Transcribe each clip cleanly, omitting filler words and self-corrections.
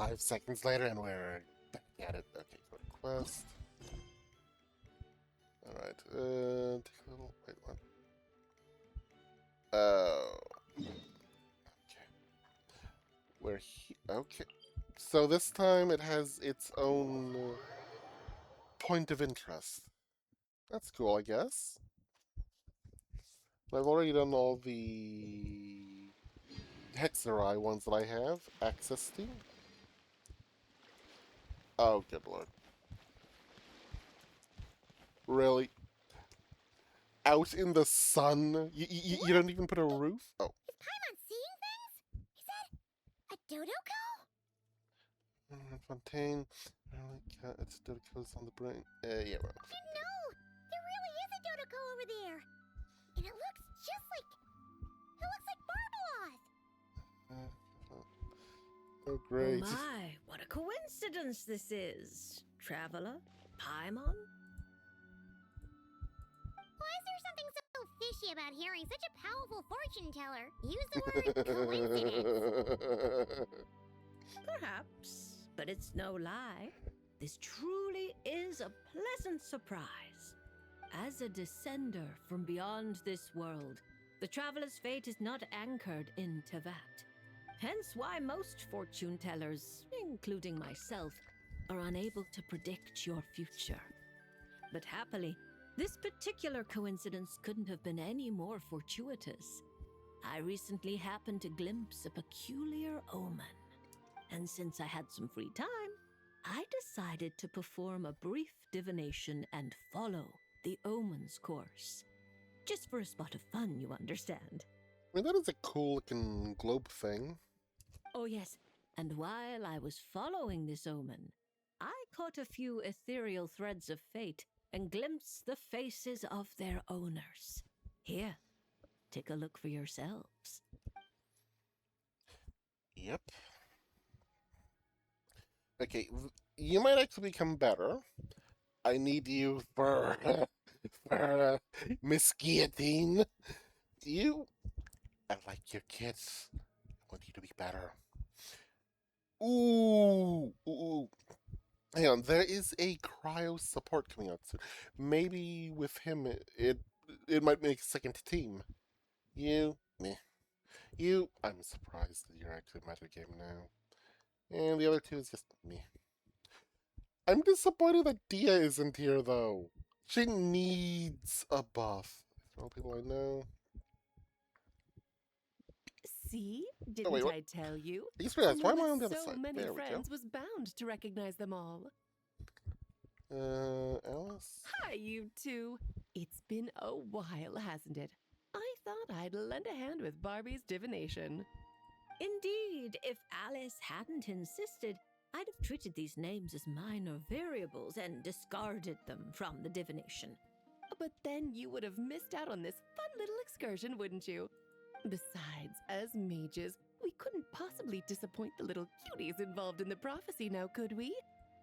5 seconds later, and we're back at it. Okay, go to quest. Alright, take a little. Wait, what? Okay. We're here. Okay. So this time it has its own point of interest. That's cool, I guess. I've already done all the Hexerai ones that I have access to. Oh, good lord. Really? Out in the sun? You don't even put a roof? Oh. Is Paimon seeing things? Is that a Dodoko? Fontaine. It's Dodoko's on the brain. Yeah, well. No! There really is a Dodoko over there! And it looks just like... It looks like Barbaloth! Oh, great. Oh my, what a coincidence this is. Traveler? Paimon? Why is there something so fishy about hearing such a powerful fortune teller use the word coincidence? Perhaps, but it's no lie. This truly is a pleasant surprise. As a descender from beyond this world, the traveler's fate is not anchored in Tevat. Hence why most fortune tellers, including myself, are unable to predict your future. But happily, this particular coincidence couldn't have been any more fortuitous. I recently happened to glimpse a peculiar omen. And since I had some free time, I decided to perform a brief divination and follow the omen's course. Just for a spot of fun, you understand. I mean, that is a cool looking globe thing. Oh yes, and while I was following this omen, I caught a few ethereal threads of fate and glimpsed the faces of their owners. Here, take a look for yourselves. Yep. Okay, you might actually become better. I need you for Miss Guillotine. I like your kids. I want you to be better. Ooh. Hang on, there is a cryo support coming out soon. Maybe with him, it might make a second team. Meh. I'm surprised that you're actually metagame now. And the other two is just me. I'm disappointed that Dia isn't here, though. She needs a buff. All people I know. See? Didn't Oh, wait, what? I tell you? I just realized, why am I Someone on the with other so side? many There we go. friends was bound to recognize them all. Alice? Hi, you two. It's been a while, hasn't it? I thought I'd lend a hand with Barbie's divination. Indeed, if Alice hadn't insisted, I'd have treated these names as minor variables and discarded them from the divination. But then you would have missed out on this fun little excursion, wouldn't you? Besides, as mages, we couldn't possibly disappoint the little cuties involved in the prophecy now, could we?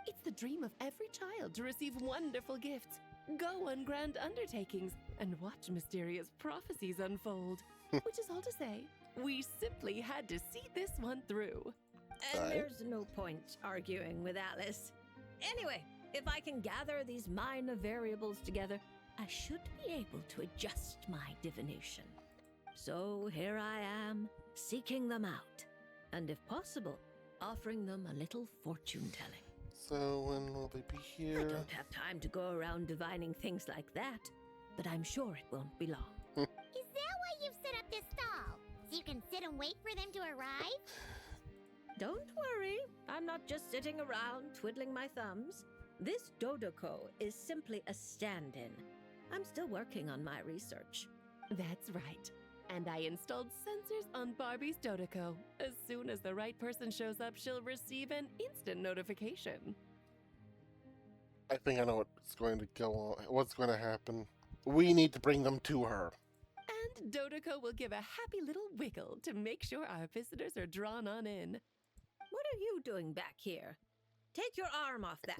It's the dream of every child to receive wonderful gifts, go on grand undertakings, and watch mysterious prophecies unfold. Which is all to say, we simply had to see this one through. And Right. there's no point arguing with Alice. Anyway, if I can gather these minor variables together, I should be able to adjust my divination. So here I am, seeking them out, and if possible, offering them a little fortune telling. So when will they be I here? don't have time to go around divining things like that, but I'm sure it won't be long. Is that why you've set up this stall? So you can sit and wait for them to arrive? Don't worry, I'm not just sitting around twiddling my thumbs. This Dodoko is simply a stand-in. I'm still working on my research. That's right. And I installed sensors on Barbie's Dodoko. As soon as the right person shows up, she'll receive an instant notification. I think I know what's going to go on. What's going to happen. We need to bring them to her. And Dodoko will give a happy little wiggle to make sure our visitors are drawn on in. What are you doing back here? Take your arm off that.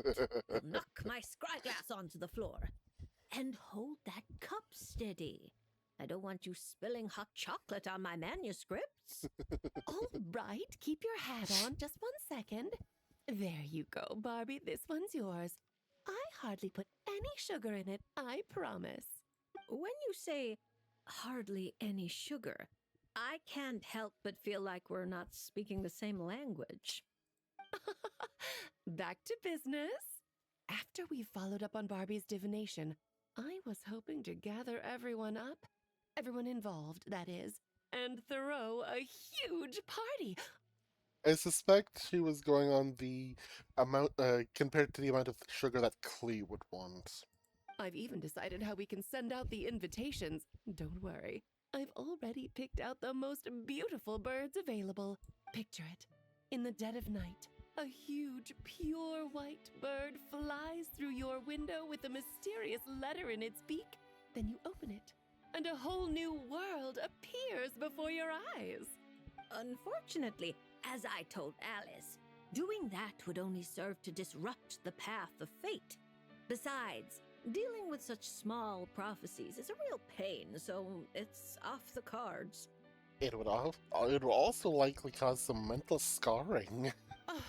I'll knock my scryglass onto the floor. And hold that cup steady. I don't want you spilling hot chocolate on my manuscripts. All right, keep your hat on. Just 1 second. There you go, Barbie. This one's yours. I hardly put any sugar in it, I promise. When you say hardly any sugar, I can't help but feel like we're not speaking the same language. Back to business. After we followed up on Barbie's divination, I was hoping to gather everyone up, everyone involved, that is, and throw a huge party. I suspect she was going on the amount compared to the amount of sugar that Klee would want. I've even decided how we can send out the invitations. Don't worry. I've already picked out the most beautiful birds available. Picture it. In the dead of night, a huge, pure white bird flies through your window with a mysterious letter in its beak. Then you open it, and a whole new world appears before your eyes. Unfortunately, as I told Alice, doing that would only serve to disrupt the path of fate. Besides, dealing with such small prophecies is a real pain, so it's off the cards. It would also likely cause some mental scarring. Oh,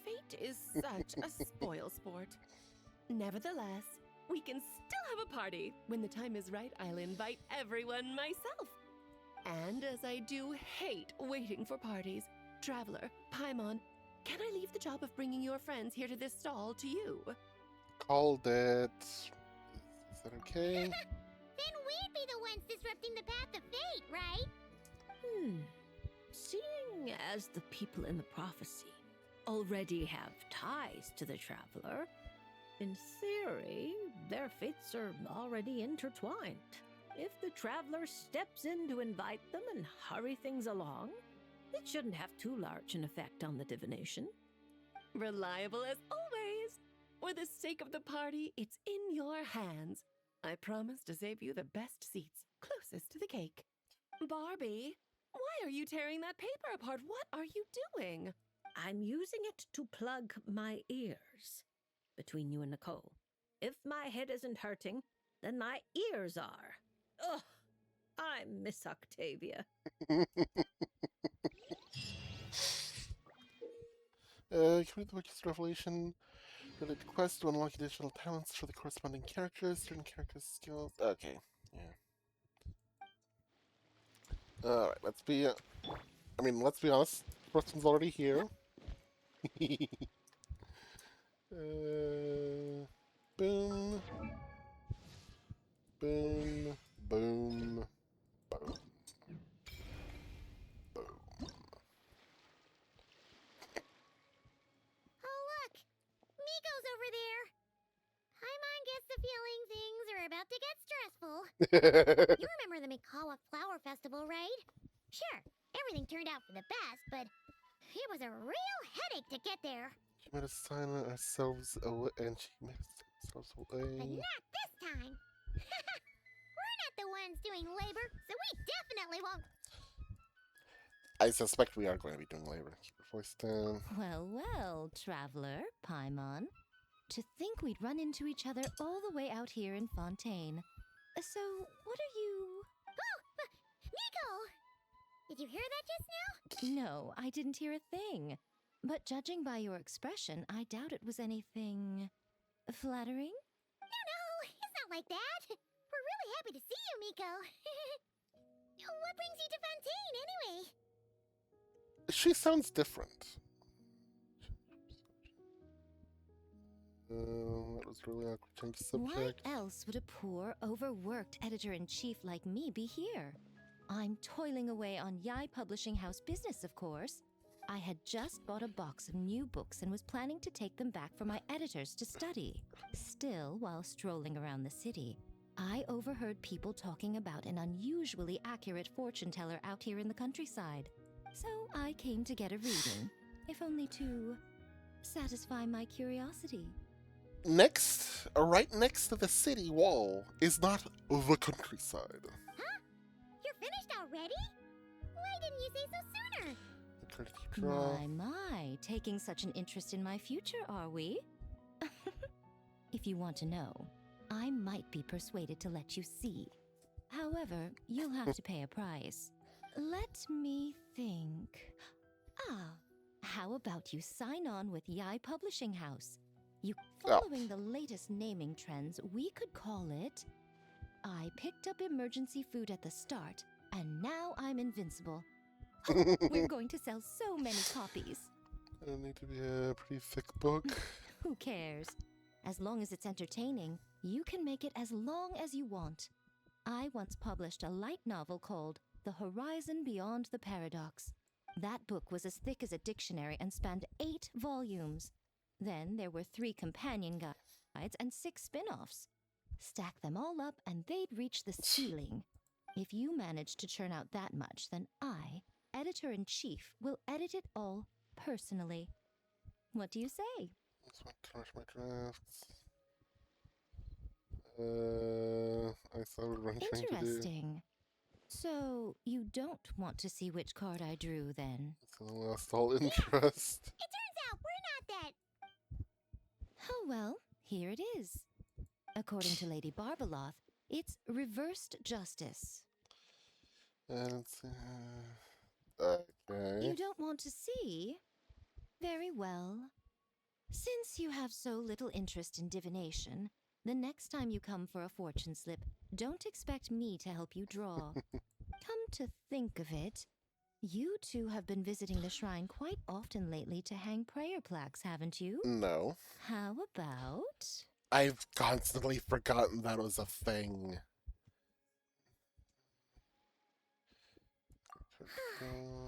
fate is such a spoil sport. Nevertheless, we can still have a party. When the time is right, I'll invite everyone myself. And as I do hate waiting for parties, Traveler, Paimon, can I leave the job of bringing your friends here to this stall to you? Called it. Is that okay? Then we'd be the ones disrupting the path of fate, right? Seeing as the people in the prophecy already have ties to the Traveler, in theory, their fates are already intertwined. If the Traveler steps in to invite them and hurry things along, it shouldn't have too large an effect on the divination. Reliable as always. For the sake of the party, it's in your hands. I promise to save you the best seats, closest to the cake. Barbie, why are you tearing that paper apart? What are you doing? I'm using it to plug my ears. Between you and Nicole, if my head isn't hurting, then my ears are. Ugh, I miss Octavia. Complete the book's revelation. Relate the quest to unlock additional talents for the corresponding characters, certain character skills. Okay, yeah. Alright, let's be honest. Person's already here. Boom. Boom. Boom. Boom. Oh, look! Miko's over there! Paimon gets the feeling things are about to get stressful. You remember the Mikawa Flower Festival, right? Sure, everything turned out for the best, but it was a real headache to get there. She made us silent ourselves away, and she made us ourselves But away. not this time! We're not the ones doing labor, so we definitely won't. I suspect we are going to be doing labor. Keep your voice down. Well, well, Traveler, Paimon. To think we'd run into each other all the way out here in Fontaine. So, what are you... Oh! Miko! Did you hear that just now? No, I didn't hear a thing. But judging by your expression, I doubt it was anything... flattering? No, it's not like that. We're really happy to see you, Miko. What brings you to Fontaine, anyway? She sounds different. That was really awkward. Change Why subject. else would a poor, overworked editor-in-chief like me be here? I'm toiling away on Yai Publishing House business, of course. I had just bought a box of new books and was planning to take them back for my editors to study. Still, while strolling around the city, I overheard people talking about an unusually accurate fortune teller out here in the countryside. So I came to get a reading, if only to satisfy my curiosity. Right next to the city wall, is not the countryside. Huh? You're finished already? Why didn't you say so sooner? The card keep draw. My, taking such an interest in my future, are we? If you want to know, I might be persuaded to let you see. However, you'll have to pay a price. Let me think. Ah, how about you sign on with Yai Publishing House? You following the latest naming trends, we could call it I picked up emergency food at the start, and now I'm invincible. We're going to sell so many copies. It'll need to be a pretty thick book. Who cares? As long as it's entertaining, you can make it as long as you want. I once published a light novel called The Horizon Beyond the Paradox. That book was as thick as a dictionary and spanned 8 volumes. Then there were 3 companion guides and 6 spin-offs. Stack them all up and they'd reach the ceiling. If you manage to churn out that much, then I, editor-in-chief, will edit it all personally. What do you say? Let's trash my drafts. I saw what I'm trying to do. Interesting. So, you don't want to see which card I drew, then? So I lost all interest. It turns out we're not that. Oh well, here it is. According to Lady Barbeloth, it's reversed justice. And okay. You don't want to see? Very well. Since you have so little interest in divination, the next time you come for a fortune slip, don't expect me to help you draw. Come to think of it, you two have been visiting the shrine quite often lately to hang prayer plaques, haven't you? No. How about... I've constantly forgotten that was a thing. Seriously?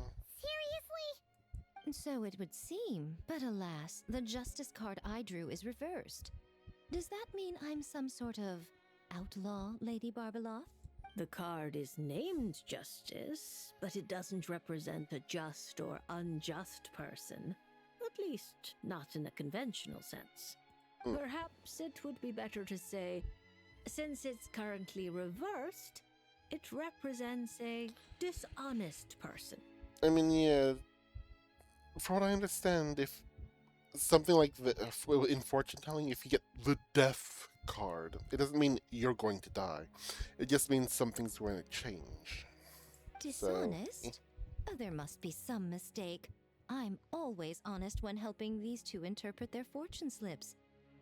So it would seem, but alas, the justice card I drew is reversed. Does that mean I'm some sort of outlaw, Lady Barbeloth? The card is named Justice, but it doesn't represent a just or unjust person. At least, not in a conventional sense. Perhaps it would be better to say, since it's currently reversed, it represents a dishonest person. I mean, yeah. From what I understand, if something like in fortune telling, if you get the death card, it doesn't mean you're going to die. It just means something's going to change. Dishonest? Oh, there must be some mistake. I'm always honest when helping these two interpret their fortune slips.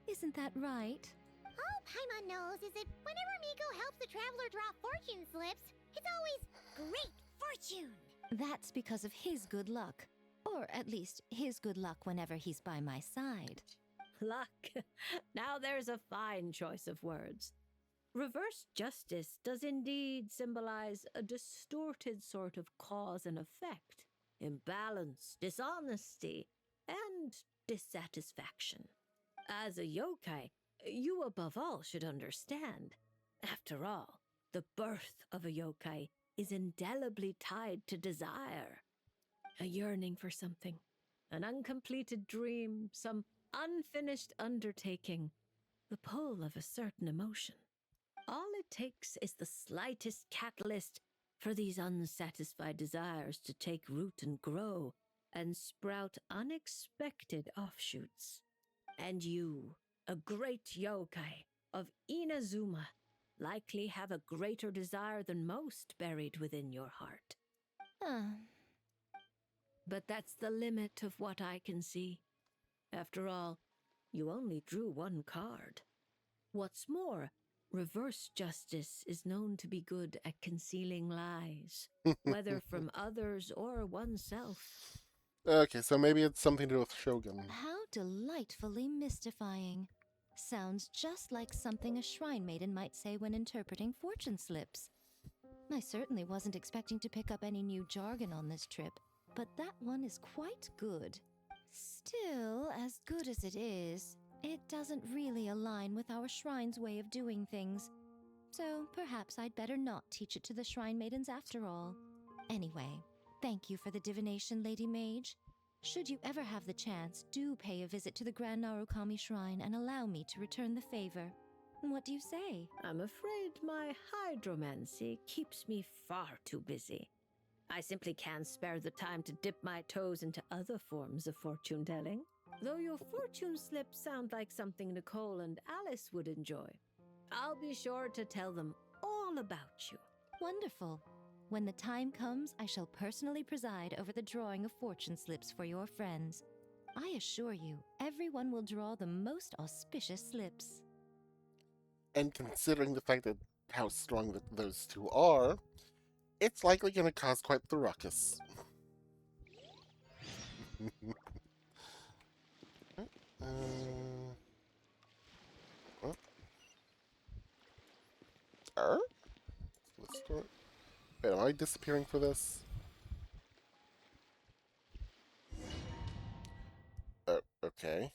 Isn't that right? All Paimon knows is that whenever Miko helps the traveler draw fortune slips, it's always great fortune. That's because of his good luck. Or at least his good luck whenever he's by my side. Luck. Now there's a fine choice of words. Reverse justice does indeed symbolize a distorted sort of cause and effect, imbalance, dishonesty, and dissatisfaction. As a yokai, you above all should understand. After all, the birth of a yokai is indelibly tied to desire. A yearning for something, an uncompleted dream, some unfinished undertaking, the pull of a certain emotion. All it takes is the slightest catalyst for these unsatisfied desires to take root and grow and sprout unexpected offshoots. And you, a great yokai of Inazuma, likely have a greater desire than most buried within your heart. But that's the limit of what I can see. After all, you only drew one card. What's more, reverse justice is known to be good at concealing lies, whether from others or oneself. Okay, so maybe it's something to do with Shogun. How delightfully mystifying. Sounds just like something a shrine maiden might say when interpreting fortune slips. I certainly wasn't expecting to pick up any new jargon on this trip, but that one is quite good. Still, as good as it is, it doesn't really align with our shrine's way of doing things. So perhaps I'd better not teach it to the shrine maidens after all. Anyway, thank you for the divination, Lady Mage. Should you ever have the chance, do pay a visit to the Grand Narukami Shrine and allow me to return the favor. What do you say? I'm afraid my hydromancy keeps me far too busy. I simply can't spare the time to dip my toes into other forms of fortune-telling. Though your fortune slips sound like something Nicole and Alice would enjoy. I'll be sure to tell them all about you Wonderful. When the time comes, I shall personally preside over the drawing of fortune slips for your friends. I assure you, everyone will draw the most auspicious slips. And considering the fact that how strong those two are, it's likely going to cause quite the ruckus. uh, what? Let's start. Wait, am I disappearing for this? Okay.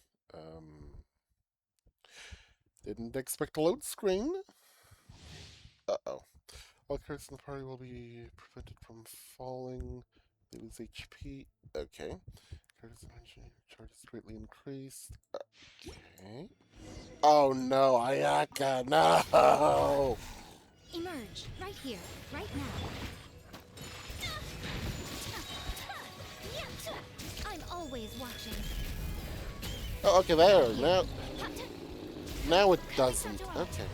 Didn't expect a load screen. Uh-oh. All characters in the party will be prevented from falling. They lose HP. Okay. Characters charges greatly increased. Okay. Oh no, Ayaka, no! Emerge, right here, right now. I'm always watching. Oh, okay, there. Now it doesn't. Okay.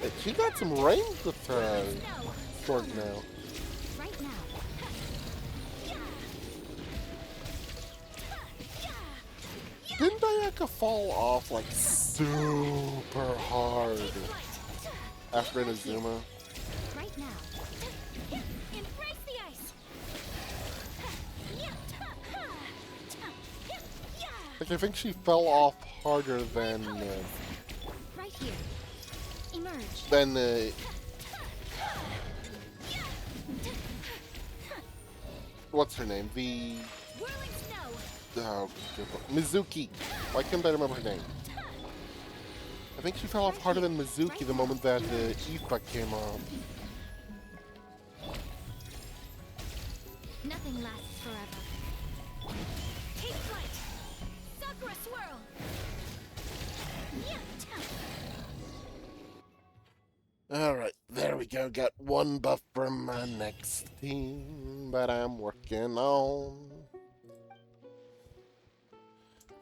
Hey, she got some range with her sword now. Right now. Didn't Ayaka fall off like super hard after Inazuma? Right now. Embrace the ice. Like, I think she fell off harder than Right here. Emerge. What's her name? The Whirling snow. oh, Mizuki. Why couldn't I remember her name? I think she fell off harder than Mizuki the moment that Ifa came on. Nothing lasts forever. Take flight. Sakura swirl. Alright, there we go. Got one buff from my next team that I'm working on.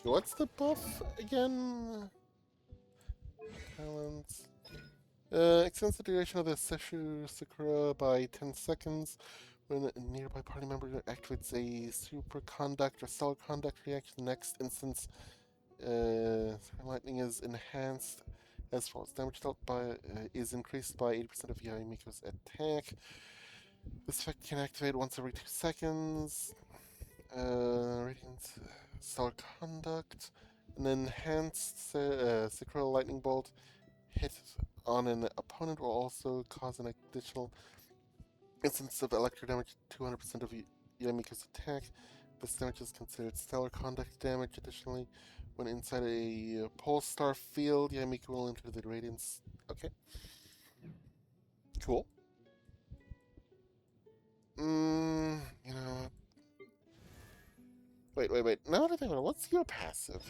What's the buff again? Talents. Extends the duration of the Seshu Sakura by 10 seconds. When a nearby party member activates a superconduct or stellar conduct reaction, the next instance lightning is enhanced as follows. Damage dealt by is increased by 80% of Yaimiko's attack. This effect can activate once every 2 seconds. Radiant Stellar Conduct. An enhanced Sakura Lightning Bolt hit on an opponent will also cause an additional instance of electro damage 200% of Yaimiko's attack. This damage is considered stellar conduct damage. Additionally, when inside a pole star field, Yaimiko will enter the radiance. Okay. Cool. You know. Wait. Now that I think about it, what's your passive?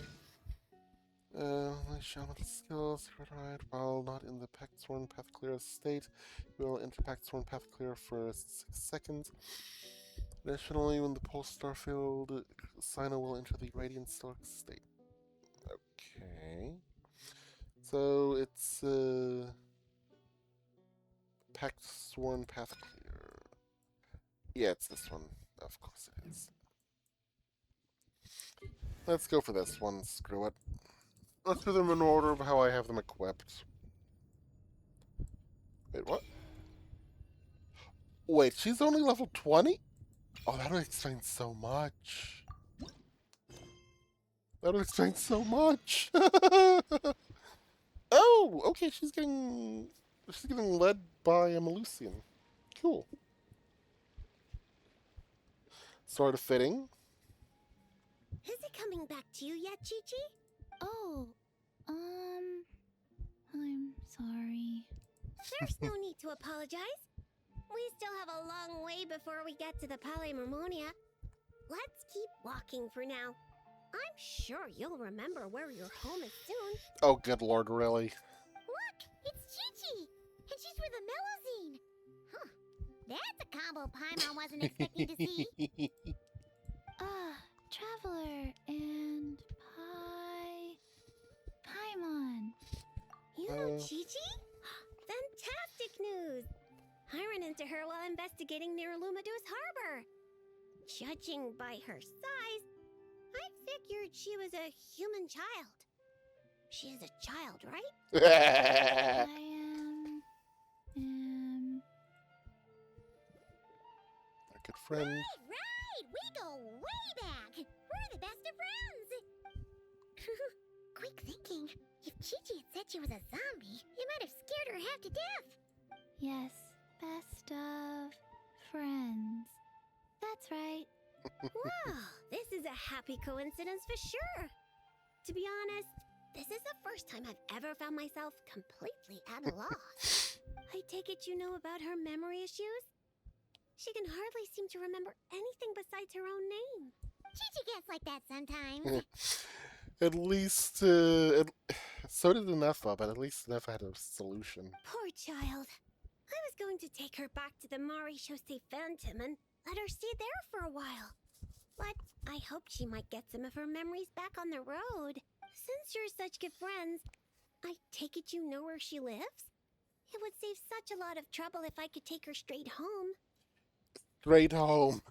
Shaman skills, ride while not in the Pact Sworn Path Clear state. You will enter Pact Sworn Path Clear for 6 seconds. Additionally, when the pole star field, Sino will enter the Radiant Stalk state. Okay. So it's Pact Sworn Path Clear. Yeah, it's this one. Of course it is. Let's go for this one. Screw it. Let's do them in order of how I have them equipped. Wait, what? Wait, she's only level 20? Oh, that would explain so much. That would explain so much. Oh, okay, she's getting led by a Melusian. Cool. Sort of fitting. Is it coming back to you yet, Chi-Chi? Oh, I'm sorry. There's no need to apologize. We still have a long way before we get to the Palais Marmonia. Let's keep walking for now. I'm sure you'll remember where your home is soon. Oh, good lord, really? Look, it's Chi-Chi, and she's with the Melozine. Huh, that's a combo Paimon wasn't expecting to see. Traveler and her while investigating near Lumidu's harbor. Judging by her size, I figured she was a human child. She is a child, right? I A good friend. Right! We go way back! We're the best of friends! Quick thinking. If Chi-Chi had said she was a zombie, it might have scared her half to death. Yes, best of friends. That's right. Wow, this is a happy coincidence for sure. To be honest, this is the first time I've ever found myself completely at a loss. I take it you know about her memory issues? She can hardly seem to remember anything besides her own name. Chi-Chi gets like that sometimes. At least, so did Nefa, but at least Nefa had a solution. Poor child. I was going to take her back to the Mauritius Phantom and let her stay there for a while. But I hoped she might get some of her memories back on the road. Since you're such good friends, I take it you know where she lives? It would save such a lot of trouble if I could take her straight home. Straight home.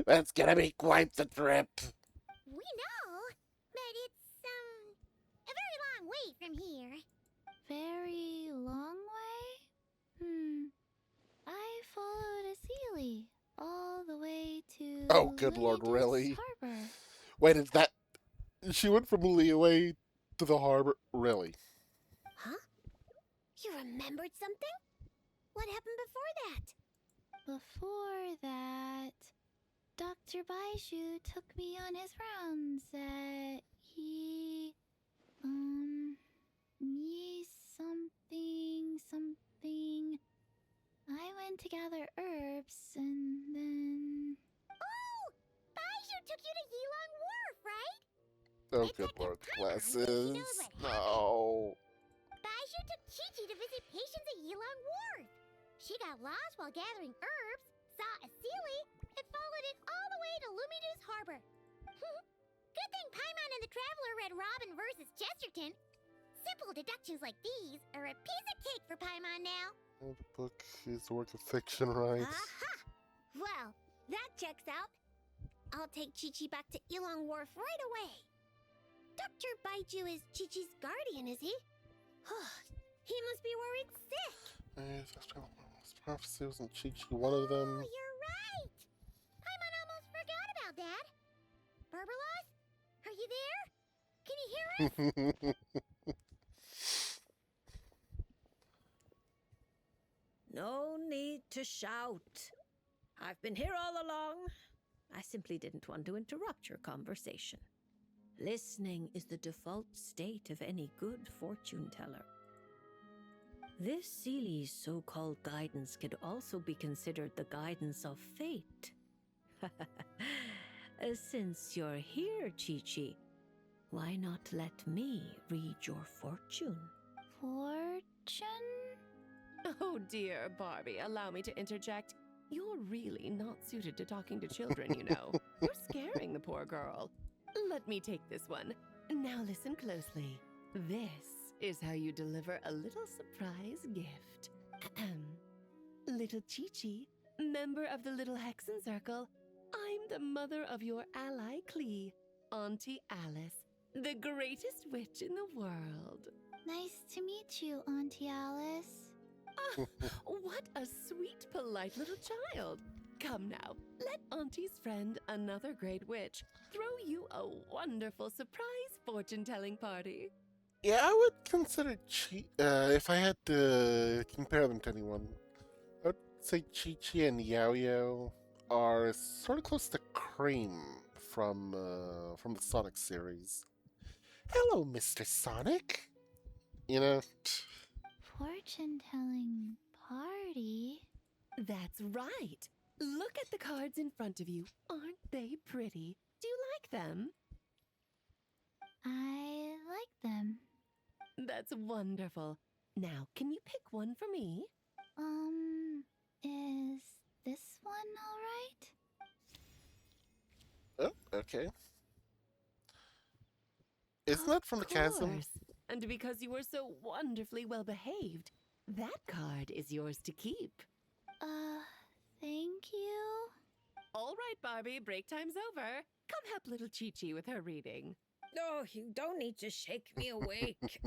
That's gonna be quite the trip. We know, but it's, a very long way from here. Very long way? I followed a Sealy all the way to Oh, good lord, Lily really? Deuce Harbor. Wait, is that... She went from Leeway to the harbor? Really? Huh? You remembered something? What happened before that? Before that, Dr. Baiju took me on his rounds at ye something. I went to gather herbs and then... Oh! Baiju took you to Yilong Wharf, right? Oh, It's good at the lord, Paimon, but she glasses. knows what No. Baiju took Chi-Chi to visit patients at Yilong Wharf. She got lost while gathering herbs, saw a Sealy, and followed it all the way to Lumidu's harbor. Good thing Paimon and the Traveler read Robin versus Chesterton. Simple deductions like these are a piece of cake for Paimon now. The book is a work of fiction, right? Aha! Well, that checks out. I'll take Chi-Chi back to Yilong Wharf right away. Dr. Baiju is Chi-Chi's guardian, is he? He must be worried sick. Prophecy wasn't Chi-Chi one of them? Oh, you're right. Paimon almost forgot about that. Burbalos, are you there? Can you hear us? No need to shout. I've been here all along. I simply didn't want to interrupt your conversation. Listening is the default state of any good fortune teller. This Seely's so-called guidance could also be considered the guidance of fate. Since you're here, Chi-Chi, why not let me read your fortune? Fortune? Oh dear, Barbie, allow me to interject. You're really not suited to talking to children, you know. You're scaring the poor girl. Let me take this one. Now listen closely. This is how you deliver a little surprise gift. Little Chi-Chi, member of the Little Hexen Circle, I'm the mother of your ally Klee, Auntie Alice, the greatest witch in the world. Nice to meet you, Auntie Alice. Ah, what a sweet, polite little child. Come now, let Auntie's friend, another great witch, throw you a wonderful surprise fortune-telling party. Yeah, I would consider if I had to compare them to anyone, I would say Chi-Chi and Yao are sort of close to Cream from the Sonic series. Hello, Mr. Sonic. You know, Fortune-telling party? That's right. Look at the cards in front of you. Aren't they pretty? Do you like them? I like them. That's wonderful. Now, can you pick one for me? Is this one alright? oh, okay. Isn't that from the chasm? Course. And because you were so wonderfully well behaved, That card is yours to keep. Thank you. All right, Barbie, break time's over. Come help little Chi-Chi with her reading. Oh, you don't need to shake me awake.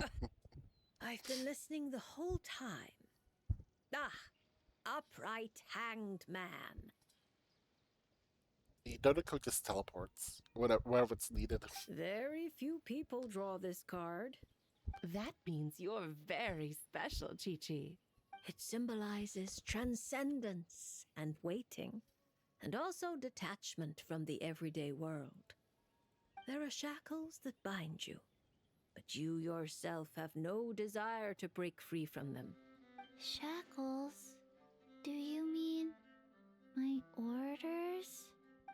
I've been listening the whole time. Upright hanged man. The donut coat just teleports wherever it's needed. Very few people draw this card. That means you're very special, Chi-Chi. It symbolizes transcendence and waiting, and also detachment from the everyday world. There are shackles that bind you, but you yourself have no desire to break free from them. Shackles? Do you mean my orders?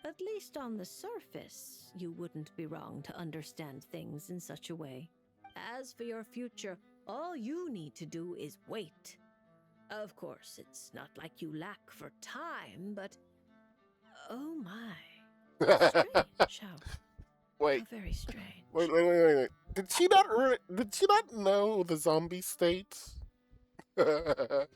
At least on the surface, you wouldn't be wrong to understand things in such a way. As for your future, all you need to do is wait. Of course, it's not like you lack for time, but... Oh my. Strange, Wait, how very strange. wait. Did she not know the zombie state? Hold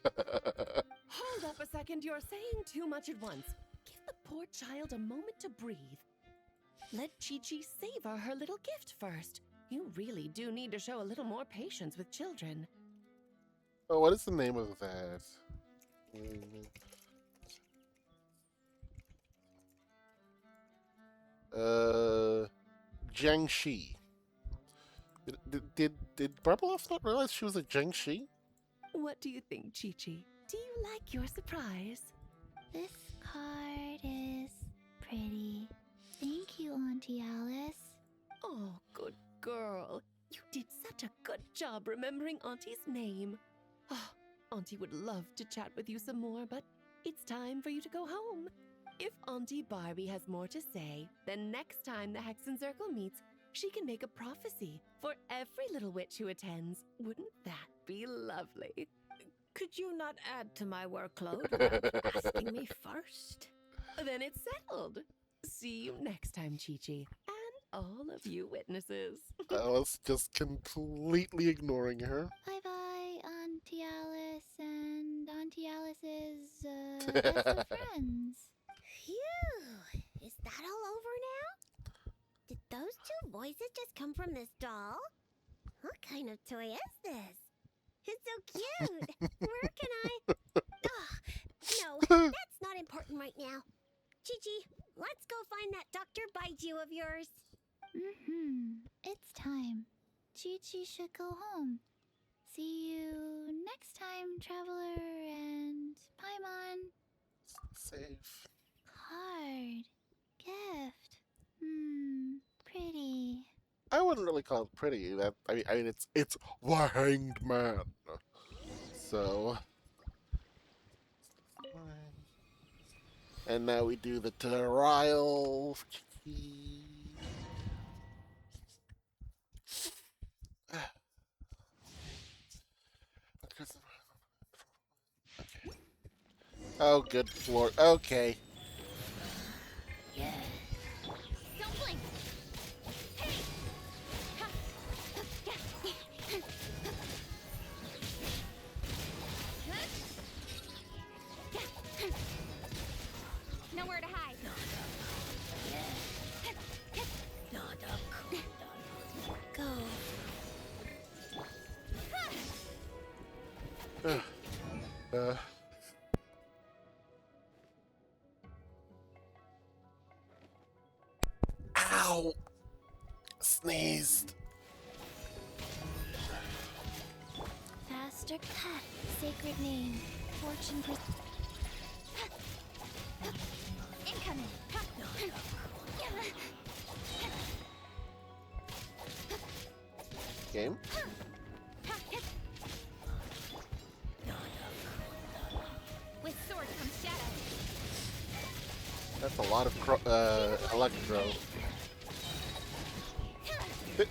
up a second, you're saying too much at once. Give the poor child a moment to breathe. Let Chi-Chi savor her little gift first. You really do need to show a little more patience with children. Oh, what is the name of that? Jiangxi. Did Barbeloff not realize she was a Jiangxi? What do you think, Chi-Chi? Do you like your surprise? This card is pretty. Thank you, Auntie Alice. Oh, good girl. You did such a good job remembering Auntie's name. Oh, Auntie would love to chat with you some more, but it's time for you to go home. If Auntie Barbie has more to say, then next time the Hexen Circle meets, she can make a prophecy for every little witch who attends. Wouldn't that be lovely? Could you not add to my workload without asking me first? Then it's settled. See you next time, Chi-Chi, and all of you witnesses. I was just completely ignoring her. Bye-bye, Auntie Alice and Auntie Alice's, best of friends. Phew! Is that all over now? Did those two voices just come from this doll? What kind of toy is this? It's so cute! Where can I... Ugh, no, that's not important right now. Chi-Chi, let's go find that Dr. Baiju of yours. It's time. Chi-Chi should go home. See you next time, Traveler and Paimon. Safe. Card. Gift. Pretty. I wouldn't really call it pretty. I mean, it's the Hanged Man. So, and now we do the trial. Oh, good floor. Okay. Don't blink. Hey. Nowhere to hide. Go. Ow! Sneezed. Faster cut. Sacred name. Fortune. Incoming. Game? With sword comes shadow. That's a lot of electro.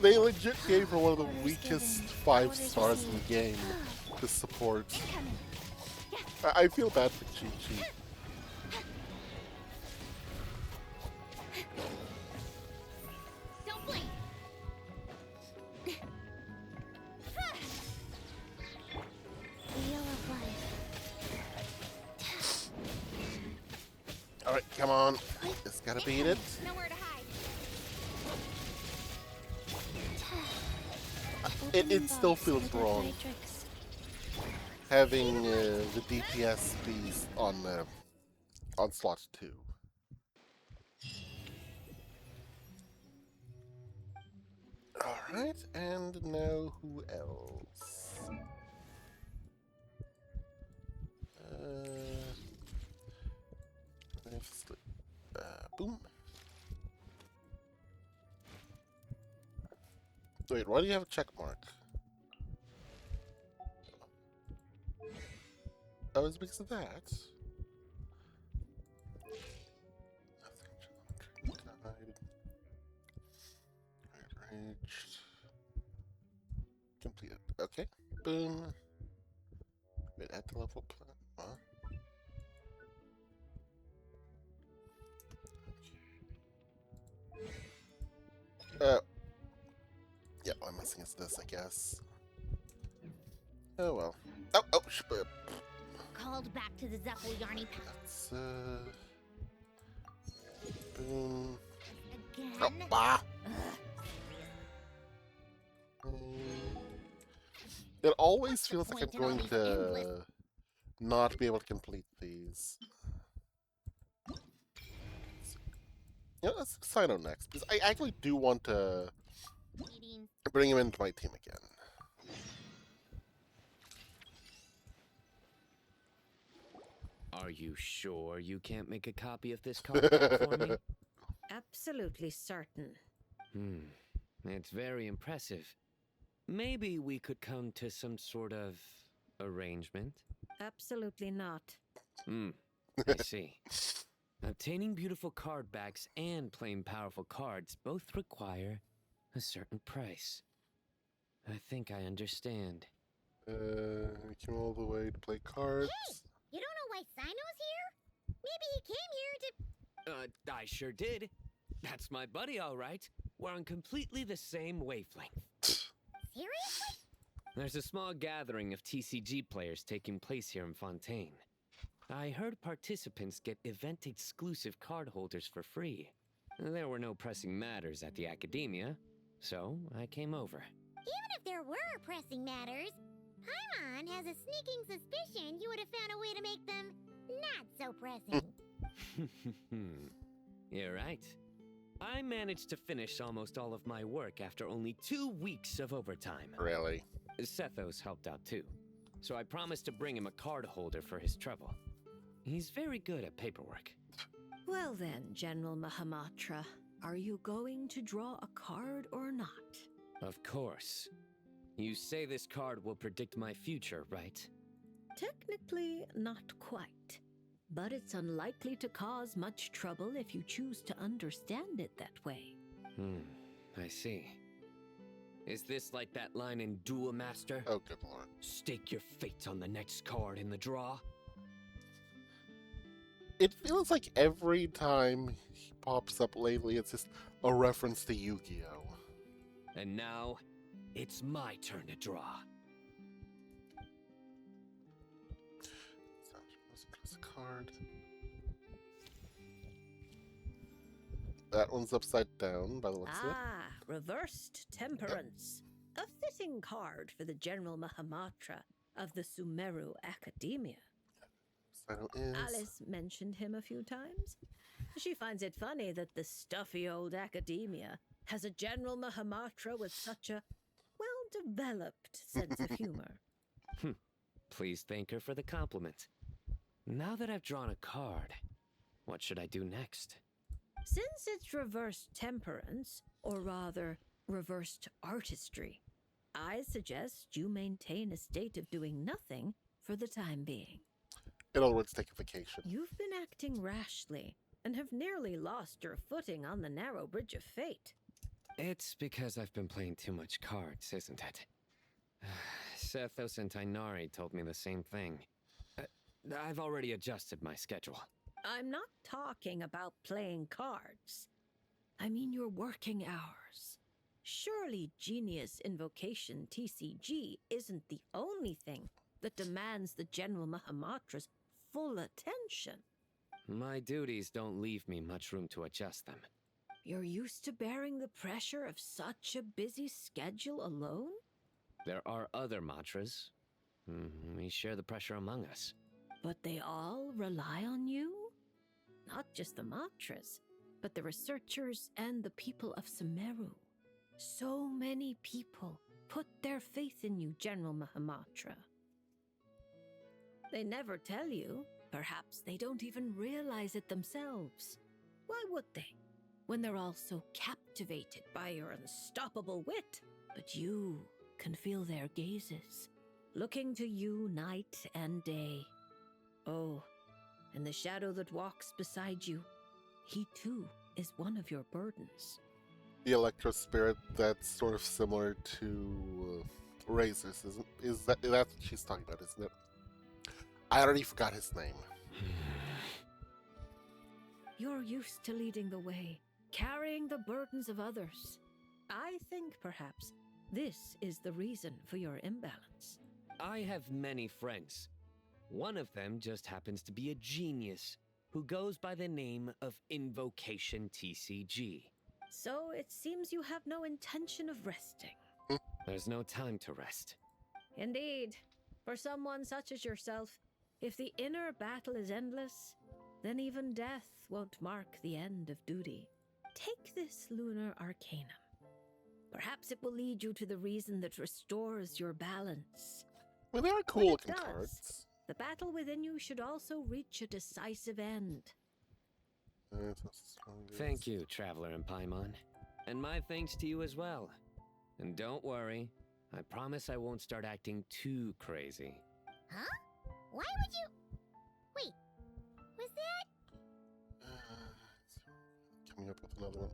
They legit gave her one of the weakest 5 stars in the game to support. I feel bad for Chi-Chi. Don't blink. Wheel of Alright, come on. Just gotta beat it. Nowhere to hide. It still feels wrong having the DPS beast on slot 2. Alright, and now who else? Boom. Wait, why do you have a check mark? Oh, it's because of that. Reached. Completed. Okay. Boom. Wait, at the level plan. Huh? Yeah, what I'm missing is this, I guess. Oh well. Oh, Called back to the Zeppel Yarny that's, boom. again. Oh, bah! It always What's the feels like I'm point in all going these to endless- not be able to complete these. Yeah, let's sign out next, because I actually do want to Meetings. bring him into my team again. Are you sure you can't make a copy of this card back for me? Absolutely certain. It's very impressive. Maybe we could come to some sort of arrangement? Absolutely not. I see. Obtaining beautiful card backs and playing powerful cards both require a certain price. I think I understand. We came all the way to play cards. You don't know why Sino's here? Maybe he came here to... I sure did. That's my buddy, all right. We're on completely the same wavelength. Seriously? There's a small gathering of TCG players taking place here in Fontaine. I heard participants get event-exclusive card holders for free. There were no pressing matters at the Academia, so I came over. Even if there were pressing matters, Paimon has a sneaking suspicion you would have found a way to make them not so pressing. You're right. I managed to finish almost all of my work after only 2 weeks of overtime. Really? Sethos helped out too, so I promised to bring him a card holder for his trouble. He's very good at paperwork. Well then, General Mahamatra, are you going to draw a card or not? Of course. You say this card will predict my future, right? Technically, not quite. But it's unlikely to cause much trouble if you choose to understand it that way. I see. Is this like that line in Duel Master? Oh, good lord. Stake your fate on the next card in the draw? It feels like every time he pops up lately, it's just a reference to Yu-Gi-Oh! And now, it's my turn to draw. Card. That one's upside down by the looks of it. Reversed Temperance. A fitting card for the General Mahamatra of the Sumeru Academia. Sino is. Alice mentioned him a few times. She finds it funny that the stuffy old Academia has a General Mahamatra with such a well-developed sense of humor. Please thank her for the compliment. Now that I've drawn a card, what should I do next? Since it's reversed temperance, or rather, reversed artistry, I suggest you maintain a state of doing nothing for the time being. In other words, take a vacation. You've been acting rashly, and have nearly lost your footing on the narrow bridge of fate. It's because I've been playing too much cards, isn't it? Sethos and Tainari told me the same thing. I've already adjusted my schedule. I'm not talking about playing cards. I mean your working hours. Surely Genius Invocation TCG isn't the only thing that demands the General Mahamatra's full attention. My duties don't leave me much room to adjust them. You're used to bearing the pressure of such a busy schedule alone? There are other Matras. We share the pressure among us. But they all rely on you? Not just the Matras, but the researchers and the people of Sumeru. So many people put their faith in you, General Mahamatra. They never tell you. Perhaps they don't even realize it themselves. Why would they? When they're all so captivated by your unstoppable wit. But you can feel their gazes, looking to you night and day. Oh, and the shadow that walks beside you, he too is one of your burdens. The Electro Spirit that's sort of similar to Razor's, isn't? That's what she's talking about, isn't it? I already forgot his name. You're used to leading the way, carrying the burdens of others. I think perhaps this is the reason for your imbalance. I have many friends. One of them just happens to be a genius who goes by the name of Invocation TCG. So it seems you have no intention of resting. There's no time to rest. Indeed. For someone such as yourself, if the inner battle is endless, then even death won't mark the end of duty. Take this lunar arcanum. Perhaps it will lead you to the reason that restores your balance. Well, they are When cool it looking does, cards. the battle within you should also reach a decisive end. Thank you, Traveler and Paimon. And my thanks to you as well. And don't worry, I promise I won't start acting too crazy. Huh? Why would you... Wait, was that... Coming up with another one.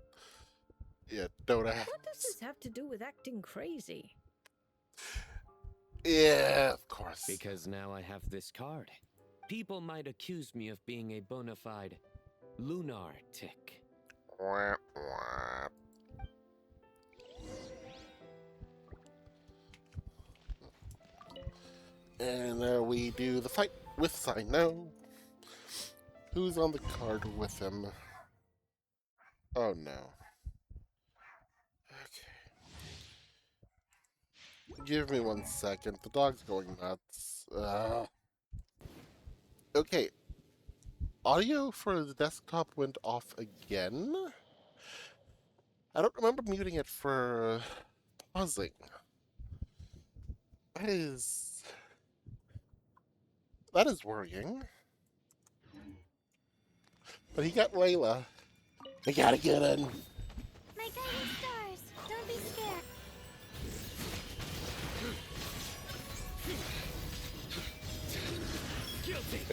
Yeah, Dota. What does this have to do with acting crazy? Yeah, of course. Because now I have this card. People might accuse me of being a bona fide lunatic. Wah, wah. And we do the fight with Sino. Who's on the card with him? Oh no. Okay. Give me 1 second. The dog's going nuts. Okay. Audio for the desktop went off again. I don't remember muting it for pausing. That is worrying. But he got Layla. I gotta get in. My guiding stars, don't be scared.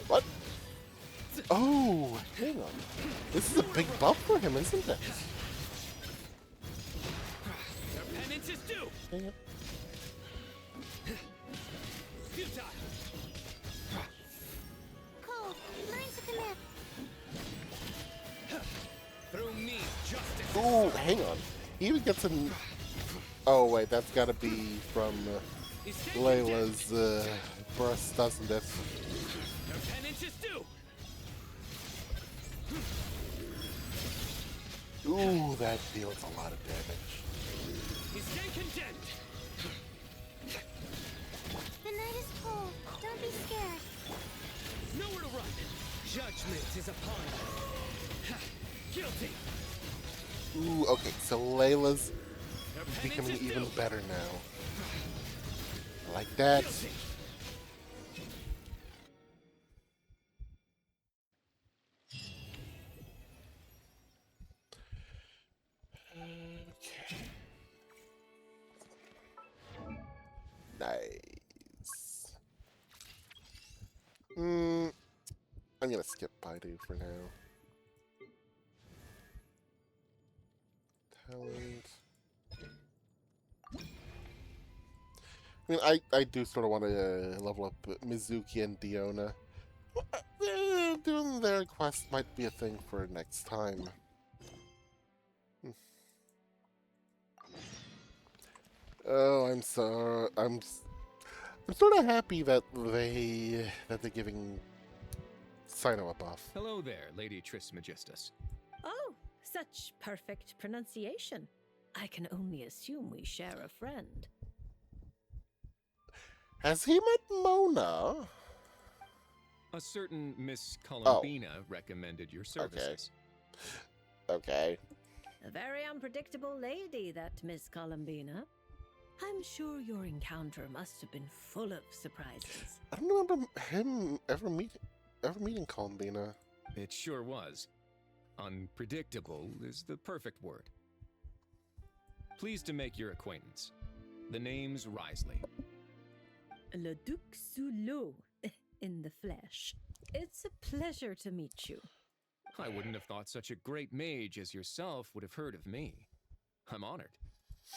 What? Oh, hang on. This is a big buff for him, isn't it? Their penance is due! Hang on. Futile! Cold, learn to commit. Through me, justice! Oh, hang on. He even gets an... Oh, wait, that's gotta be from Layla's breast, doesn't it? Their penance is due! Ooh, that deals a lot of damage. He stand condemned! The night is cold, don't be scared. Nowhere to run! Judgment is upon us! Guilty! Ooh, okay, so Layla's Their penance becoming is even due! better now. I like that. Guilty! Okay. Nice. I'm gonna skip Baidu for now. Talent. I mean, I do sort of want to level up Mizuki and Diona. Doing their quest might be a thing for next time. Oh, I'm sort of happy that they're giving Sino buff. Hello there, Lady Trismegistus. Oh, such perfect pronunciation. I can only assume we share a friend. Has he met Mona? A certain Miss Columbina recommended your services. Okay. A very unpredictable lady, that Miss Columbina. I'm sure your encounter must have been full of surprises. I don't remember him ever meeting Columbina. It sure was. Unpredictable is the perfect word. Pleased to make your acquaintance. The name's Risley. Le Duc Soulot, in the flesh. It's a pleasure to meet you. I wouldn't have thought such a great mage as yourself would have heard of me. I'm honored.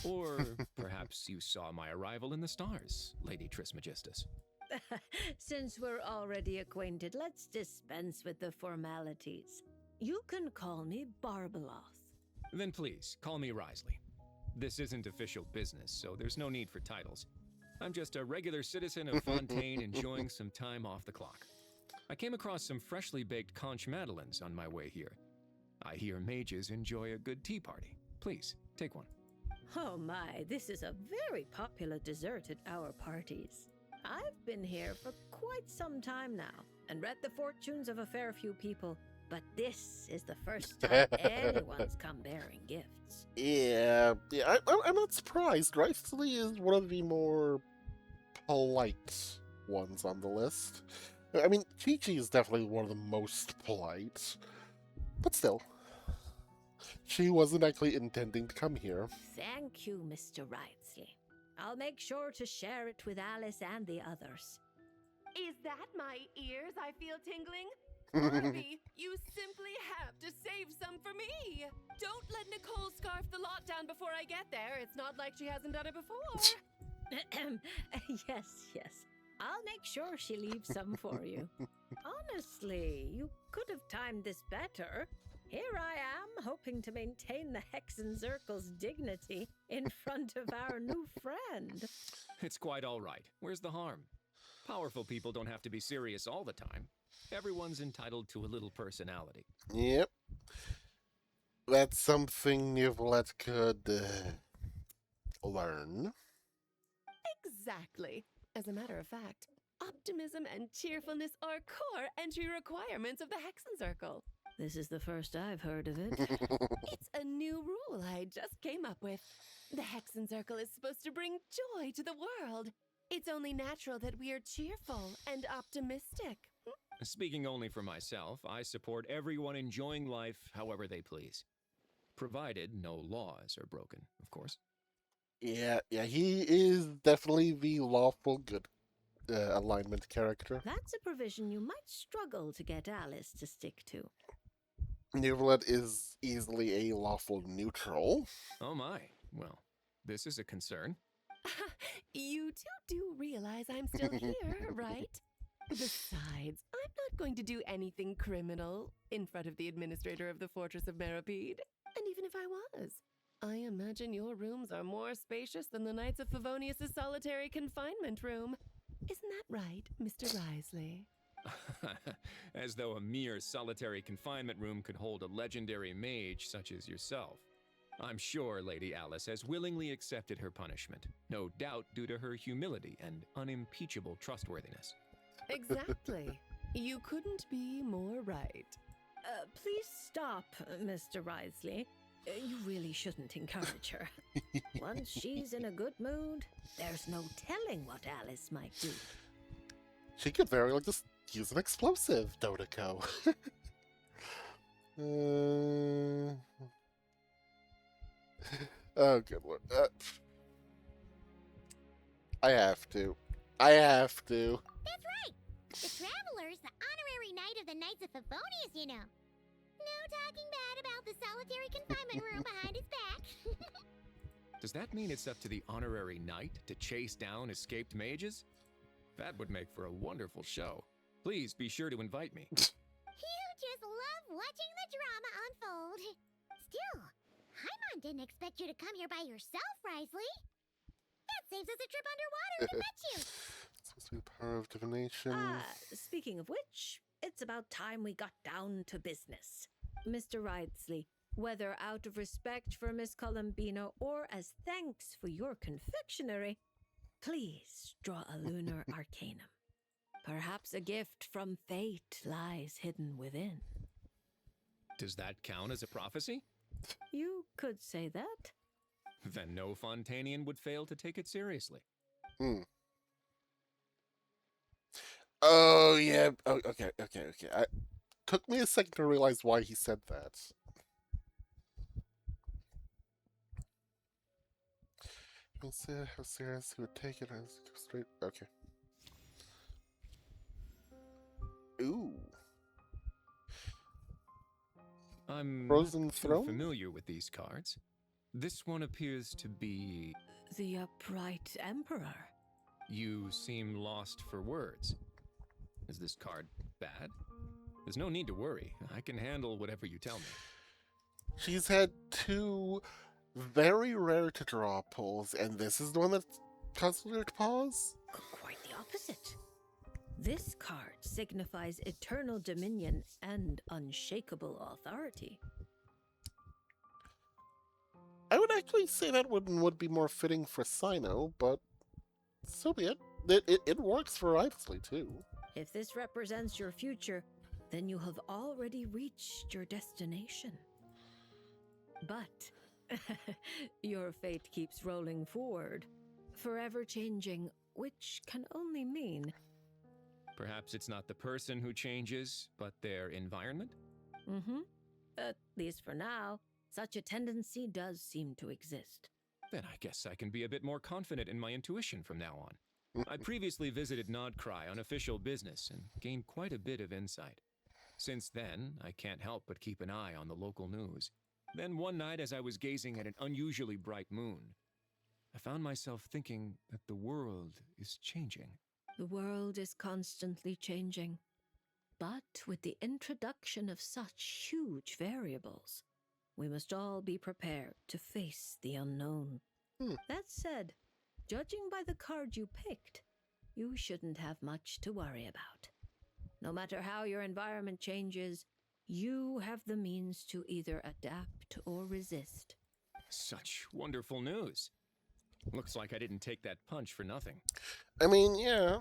Or perhaps you saw my arrival in the stars, Lady Trismegistus. Since we're already acquainted, let's dispense with the formalities. You can call me Barbeloth. Then please, call me Risley. This isn't official business, so there's no need for titles. I'm just a regular citizen of Fontaine enjoying some time off the clock. I came across some freshly baked conch madeleines on my way here. I hear mages enjoy a good tea party. Please, take one. Oh my, this is a very popular dessert at our parties. I've been here for quite some time now and read the fortunes of a fair few people, but this is the first time anyone's come bearing gifts. Yeah, I'm not surprised. Risley is one of the more polite ones on the list. I mean, Chi-Chi is definitely one of the most polite, but still. She wasn't actually intending to come here. Thank you, Mr. Risley. I'll make sure to share it with Alice and the others. Is that my ears I feel tingling? Barbie, you simply have to save some for me. Don't let Nicole scarf the lot down before I get there. It's not like she hasn't done it before. Yes. I'll make sure she leaves some for you. Honestly, you could have timed this better. Here I am, hoping to maintain the Hexen Circle's dignity in front of our new friend. It's quite all right. Where's the harm? Powerful people don't have to be serious all the time. Everyone's entitled to a little personality. Yep. That's something Nicolette could learn. Exactly. As a matter of fact, optimism and cheerfulness are core entry requirements of the Hexen Circle. This is the first I've heard of it. It's a new rule I just came up with. The Hexen Circle is supposed to bring joy to the world. It's only natural that we are cheerful and optimistic. Speaking only for myself, I support everyone enjoying life however they please. Provided no laws are broken, of course. Yeah, he is definitely the lawful good alignment character. That's a provision you might struggle to get Alice to stick to. Nicolette is easily a lawful neutral. Oh my. Well, this is a concern. You do realize I'm still here, right? Besides, I'm not going to do anything criminal in front of the administrator of the Fortress of Meripede. And even if I was, I imagine your rooms are more spacious than the Knights of Favonius' solitary confinement room. Isn't that right, Mr. Risley? As though a mere solitary confinement room could hold a legendary mage such as yourself. I'm sure Lady Alice has willingly accepted her punishment, no doubt due to her humility and unimpeachable trustworthiness. Exactly. You couldn't be more right. Please stop, Mr. Risley. You really shouldn't encourage her. Once she's in a good mood, there's no telling what Alice might do. She could very well just use an explosive, Dodeko. Oh, good lord. I have to. That's right. The Traveler's the honorary knight of the Knights of Favonius, you know. No talking bad about the solitary confinement room behind his back. Does that mean it's up to the honorary knight to chase down escaped mages? That would make for a wonderful show. Please be sure to invite me. You just love watching the drama unfold. Still, Haimon didn't expect you to come here by yourself, Risley. That saves us a trip underwater to fetch you. Supposed to be the power of divination. Speaking of which, it's about time we got down to business. Mr. Ridsley, whether out of respect for Miss Columbina or as thanks for your confectionery, please draw a lunar arcanum. Perhaps a gift from fate lies hidden within. Does that count as a prophecy? You could say that. Then no Fontanian would fail to take it seriously. Hmm. Oh yeah. Oh, okay. Took me a second to realize why he said that. Consider how serious he would take it as straight. Okay. Ooh. I'm Frozen not too Throne? familiar with these cards. This one appears to be... The upright emperor. You seem lost for words. Is this card bad? There's no need to worry. I can handle whatever you tell me. She's had two very rare to draw pulls, and this is the one that caused her to pause? Quite the opposite. This card signifies eternal dominion and unshakable authority. I would actually say that one would be more fitting for Sino, but so be it. It works for Ivesley, too. If this represents your future, then you have already reached your destination. But your fate keeps rolling forward, forever changing, which can only mean... Perhaps it's not the person who changes, but their environment? At least for now, such a tendency does seem to exist. Then I guess I can be a bit more confident in my intuition from now on. I previously visited Nodcry on official business and gained quite a bit of insight. Since then, I can't help but keep an eye on the local news. Then one night, as I was gazing at an unusually bright moon, I found myself thinking that the world is changing. The world is constantly changing. But with the introduction of such huge variables, we must all be prepared to face the unknown. That said, judging by the card you picked, you shouldn't have much to worry about. No matter how your environment changes, you have the means to either adapt or resist. Such wonderful news. Looks like I didn't take that punch for nothing. I mean, yeah.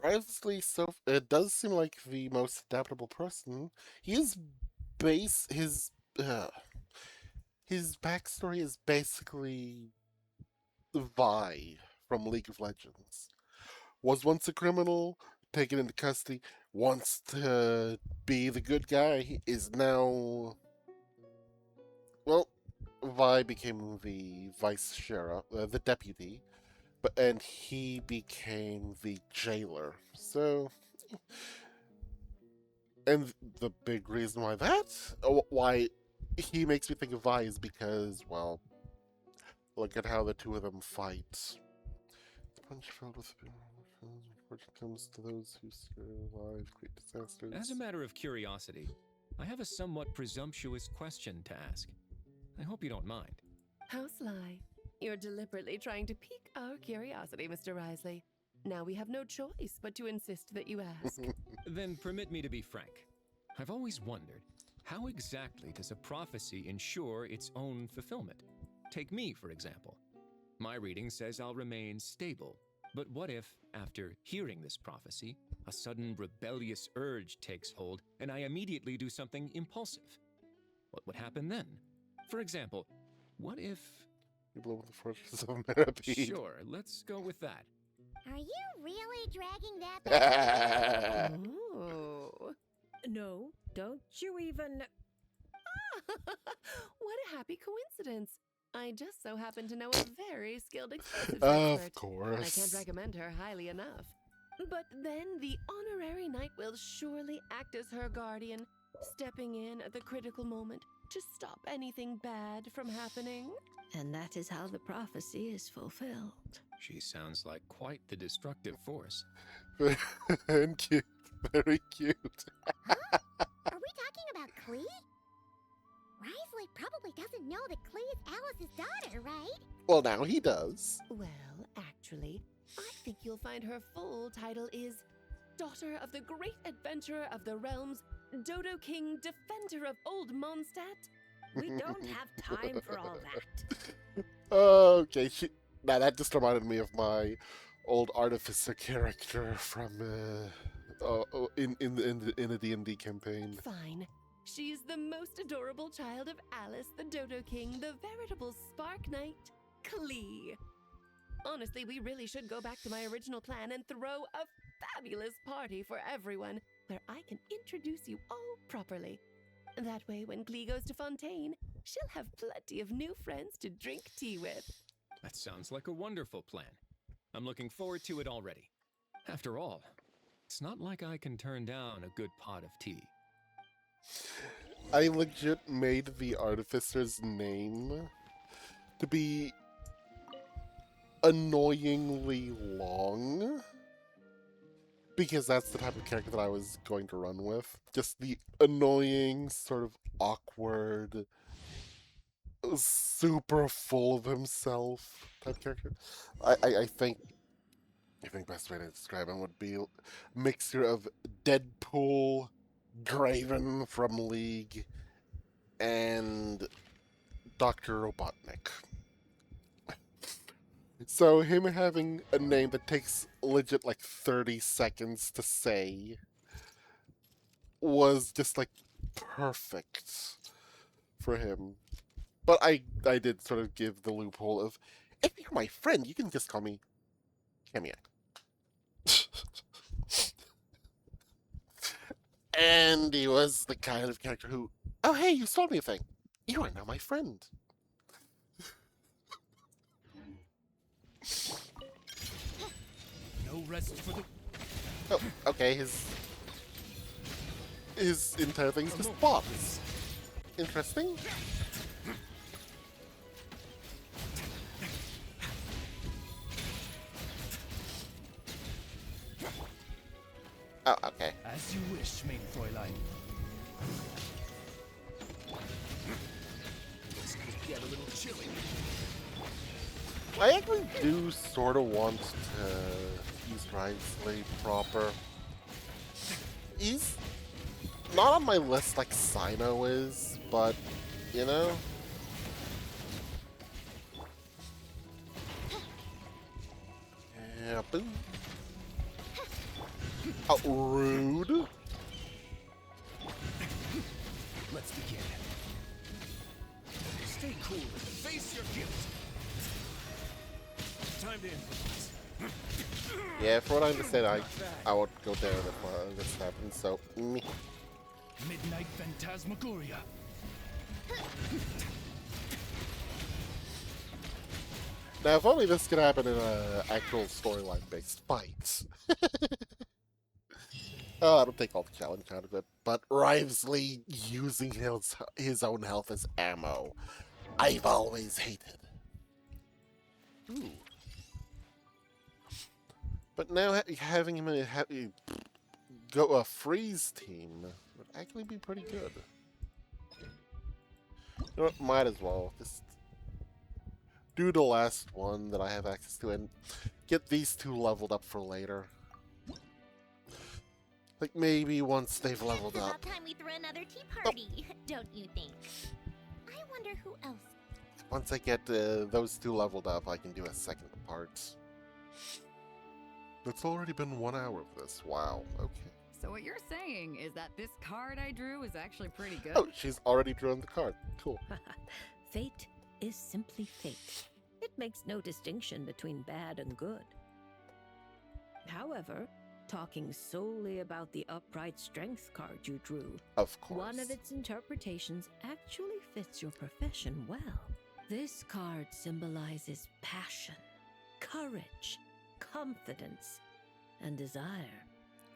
Ivesley, so it does seem like the most adaptable person. His backstory is basically Vi from League of Legends. Was once a criminal, taken into custody, wants to be the good guy, is now... Well, Vi became the vice sheriff, the deputy, and he became the jailer. So... And the big reason why he makes me think of Vi is because, well, look at how the two of them fight. The punch filled with fortune comes to those who survive great disasters. As a matter of curiosity, I have a somewhat presumptuous question to ask. I hope you don't mind. How sly. You're deliberately trying to pique our curiosity, Mr. Risley. Now we have no choice but to insist that you ask. Then permit me to be frank. I've always wondered, how exactly does a prophecy ensure its own fulfillment? Take me, for example. My reading says I'll remain stable. But what if, after hearing this prophecy, a sudden rebellious urge takes hold and I immediately do something impulsive? What would happen then? For example, what if... You blow with the fortress of Meripede. Sure, let's go with that. Are you really dragging that back? Oh. No, don't you even... What a happy coincidence. I just so happen to know a very skilled explosives Of expert. course. I can't recommend her highly enough. But then the honorary knight will surely act as her guardian, stepping in at the critical moment to stop anything bad from happening. And that is how the prophecy is fulfilled. She sounds like quite the destructive force. And cute. Very cute. Are we talking about Klee? Risley probably doesn't know that Klee is Alice's daughter, right? Well, now he does. Well, actually, I think you'll find her full title is daughter of the great adventurer of the realms, Dodo King, defender of Old Mondstadt? We don't have time for all that. Okay, now that just reminded me of my old artificer character from in a D&D campaign. Fine. She's the most adorable child of Alice, the Dodo King, the veritable Spark Knight, Klee. Honestly, we really should go back to my original plan and throw a fabulous party for everyone, where I can introduce you all properly. That way, when Klee goes to Fontaine, she'll have plenty of new friends to drink tea with. That sounds like a wonderful plan. I'm looking forward to it already. After all, it's not like I can turn down a good pot of tea. I legit made the artificer's name to be annoyingly long, because that's the type of character that I was going to run with. Just the annoying, sort of awkward, super full of himself type character. I think best way to describe him would be a mixture of Deadpool, Draven from League, and Dr. Robotnik. So him having a name that takes legit like 30 seconds to say was just like perfect for him. But I did sort of give the loophole of, if you're my friend, you can just call me Kamiak. And he was the kind of character who, oh hey, you sold me a thing. You are now my friend. No rest for the... Oh, okay, his entire thing's just bots. Interesting. Oh, okay. As you wish, main Fräulein. This could get a little chilly. I actually do sort of want to use Risley proper. He's not on my list like Sino is, but, you know. Yeah, boom. Oh, rude. Let's begin. Stay cool and face your guilt. Time to improvise. Yeah, for what I understand, I would go down if this happens, so me. Midnight Phantasmagoria. Now, if only this could happen in an actual storyline-based fight. Oh, I don't take all the challenge out of it, but Rivesley using his own health as ammo, I've always hated. Ooh. But now having him go a freeze team would actually be pretty good. You know what? Might as well just do the last one that I have access to and get these two leveled up for later. Like maybe once they've leveled It's up. about time we throw another tea party, don't you think? I wonder who else. Once I get those two leveled up, I can do a second part. It's already been 1 hour of this. Wow. Okay. So what you're saying is that this card I drew is actually pretty good? Oh, she's already drawn the card. Cool. Fate is simply fate. It makes no distinction between bad and good. However, talking solely about the upright strength card you drew, Of course. one of its interpretations actually fits your profession well. This card symbolizes passion, courage, confidence, and desire,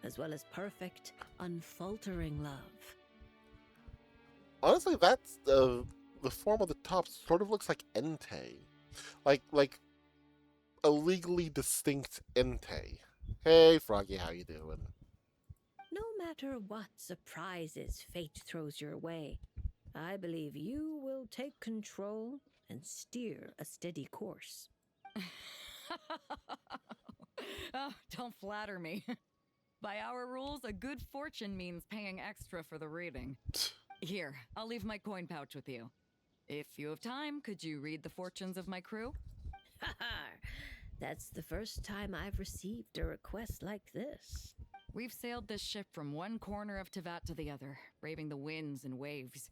as well as perfect, unfaltering love. Honestly, that's the form of the top sort of looks like Entei. Like a legally distinct Entei. Hey, Froggy, how you doing? No matter what surprises fate throws your way, I believe you will take control and steer a steady course. Oh, don't flatter me. By our rules, a good fortune means paying extra for the reading. Here, I'll leave my coin pouch with you. If you have time, could you read the fortunes of my crew? That's the first time I've received a request like this. We've sailed this ship from one corner of Tevat to the other, braving the winds and waves.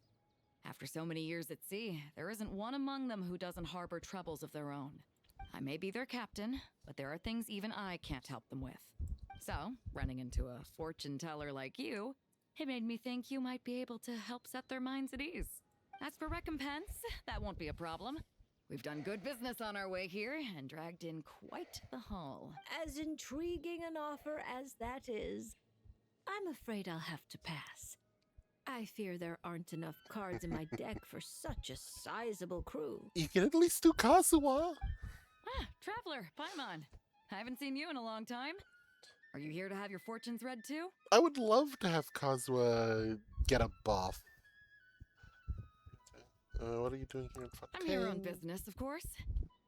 After so many years at sea, there isn't one among them who doesn't harbor troubles of their own. I may be their captain, but there are things even I can't help them with. So, running into a fortune teller like you, it made me think you might be able to help set their minds at ease. As for recompense, that won't be a problem. We've done good business on our way here and dragged in quite the haul. As intriguing an offer as that is, I'm afraid I'll have to pass. I fear there aren't enough cards in my deck for such a sizable crew. You can at least do Kazuha. Ah, Traveler, Paimon. I haven't seen you in a long time. Are you here to have your fortunes read too? I would love to have Kazuha get a buff. What are you doing here in front? I'm here on business, of course.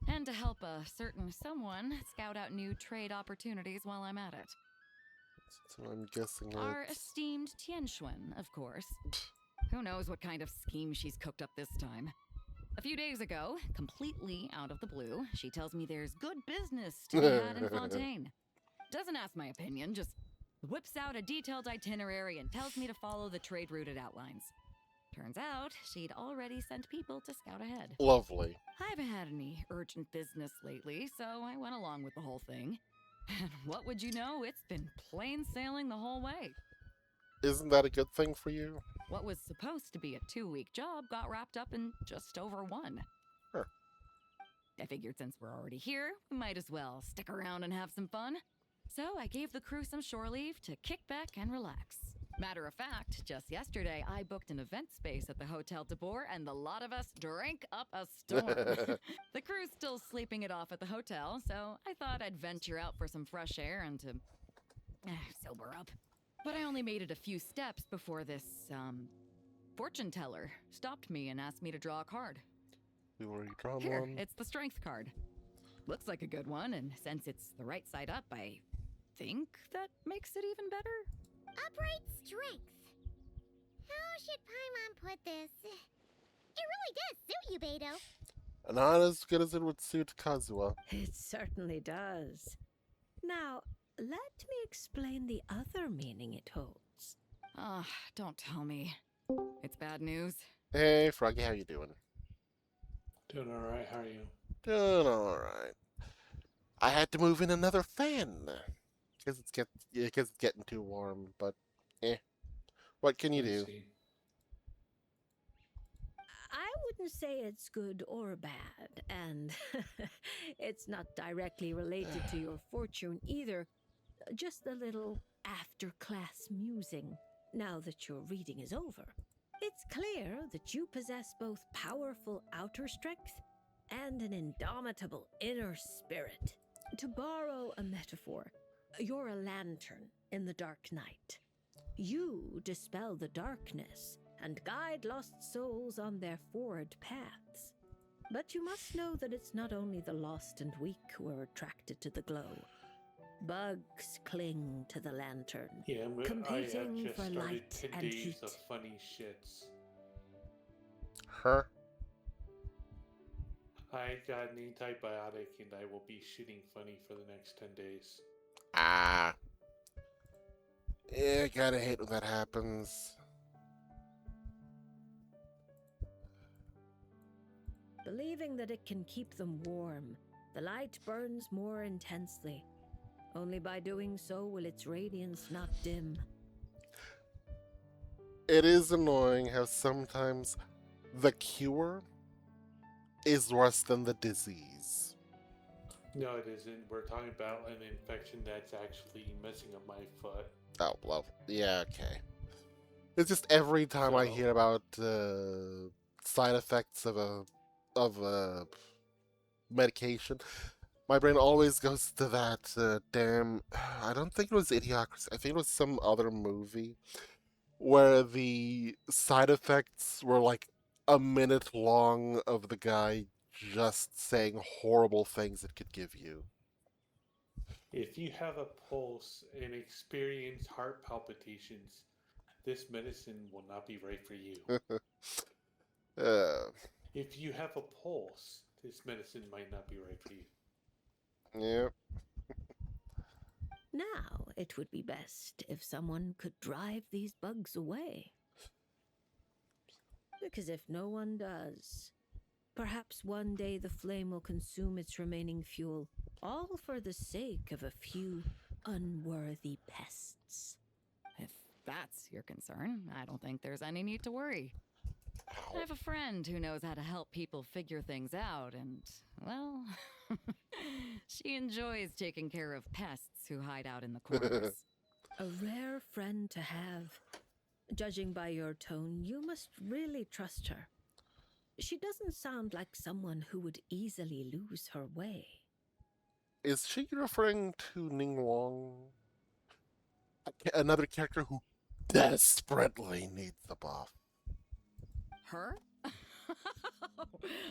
And to help a certain someone scout out new trade opportunities while I'm at it. So I'm guessing Our it's... esteemed Tianxuan, of course. Who knows what kind of scheme she's cooked up this time. A few days ago, completely out of the blue, she tells me there's good business to be had in Fontaine. Doesn't ask my opinion, just whips out a detailed itinerary and tells me to follow the trade route it outlines. Turns out, she'd already sent people to scout ahead. Lovely. I haven't had any urgent business lately, so I went along with the whole thing. And what would you know, it's been plain sailing the whole way. Isn't that a good thing for you? What was supposed to be a 2-week job got wrapped up in just over 1. Sure. I figured since we're already here, we might as well stick around and have some fun. So I gave the crew some shore leave to kick back and relax. Matter of fact, just yesterday I booked an event space at the Hotel de Boer and the lot of us drank up a storm. The crew's still sleeping it off at the hotel, so I thought I'd venture out for some fresh air and to sober up. But I only made it a few steps before this, fortune teller stopped me and asked me to draw a card. We already drawn Here, one. it's the strength card. Looks like a good one, and since it's the right side up, I think that makes it even better. Upright strength. How should Paimon put this? It really does suit you, Beto. Not as good as it would suit Kazuha. It certainly does. Now, let me explain the other meaning it holds. Ah, don't tell me. It's bad news. Hey, Froggy, how you doing? Doing alright, how are you? Doing alright. I had to move in another fan. Because it's getting too warm, but what can you do? See. I wouldn't say it's good or bad, and it's not directly related to your fortune either. Just a little after-class musing, now that your reading is over. It's clear that you possess both powerful outer strength and an indomitable inner spirit. To borrow a metaphor, you're a lantern in the dark night. You dispel the darkness and guide lost souls on their forward paths. But you must know that it's not only the lost and weak who are attracted to the glow. Bugs cling to the lantern, Yeah, but competing I have for just started light 10 and days heat. of funny shits. Her? I got an antibiotic and I will be shitting funny for the next 10 days. Ah. Yeah, I gotta hate when that happens. Believing that it can keep them warm, the light burns more intensely. Only by doing so will its radiance not dim. It is annoying how sometimes the cure is worse than the disease. No, it isn't. We're talking about an infection that's actually messing up my foot. Oh, well, yeah, okay. It's just every time I So- hear about side effects of a medication, my brain always goes to that damn. I don't think it was Idiocracy. I think it was some other movie where the side effects were like a minute long of the guy just saying horrible things it could give you. If you have a pulse and experience heart palpitations, this medicine will not be right for you. uh, If you have a pulse, this medicine might not be right for you. yeah. Now, it would be best if someone could drive these bugs away. Because if no one does, perhaps one day the flame will consume its remaining fuel, all for the sake of a few unworthy pests. If that's your concern, I don't think there's any need to worry. I have a friend who knows how to help people figure things out, and, well, she enjoys taking care of pests who hide out in the corners. A rare friend to have. Judging by your tone, you must really trust her. She doesn't sound like someone who would easily lose her way. Is she referring to Ning Wong? Another character who desperately needs the buff. Her?